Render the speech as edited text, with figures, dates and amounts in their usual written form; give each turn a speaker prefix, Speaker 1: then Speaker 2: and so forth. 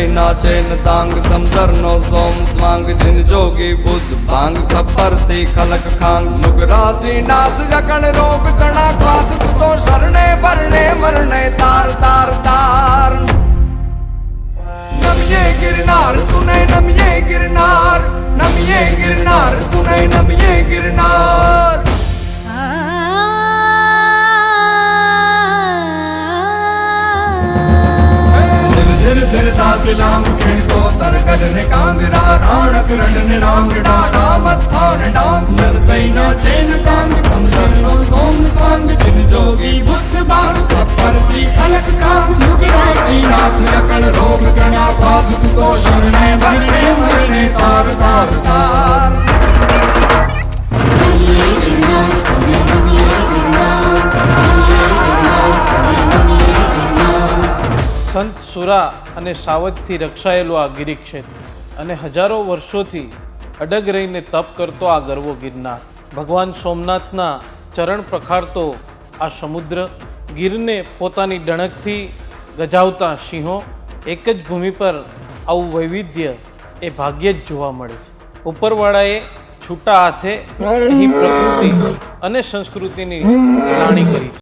Speaker 1: नाचेन तांग Samaddar no सोम स्वांग जिन जोगी बुद्ध भांग खप्पर थी खलक खांग नुगरा थी नाथ जकण रोग कणा क्वाथ तो शरणे भरणे मरणे तार तार तार नमिये गिरनार तूने नमिये गिरनार नमिये गिरनार तूने नमिये गिरनार लांग खिड़को तर गजने कांगरा राणक रंडने रांग डाला मत्थान डांग नरसैना चैन कांग समदर नो सोम सांग जिन जोगी बुद्ध बांग परती खलक कांग युगराती नाथ लकड़ रोग गणा पाद तो शरणे भरणे मरणे तार तार तार
Speaker 2: સંત સુરા અને સાવજથી રક્ષાયેલું આ ગિરિક્ષેત્ર અને હજારો વર્ષોથી અડગ રહીને તપ કરતો આ ગરવો ગિરનાર, ભગવાન સોમનાથના ચરણ પ્રખારતો આ સમુદ્ર, ગીરને પોતાની ડણકથી ગજાવતા સિંહો, એક જ ભૂમિ પર આવું વૈવિધ્ય એ ભાગ્યે જ જોવા મળે છે. ઉપરવાળાએ છૂટા હાથે અહીં પ્રકૃતિ અને સંસ્કૃતિની લાણી કરી.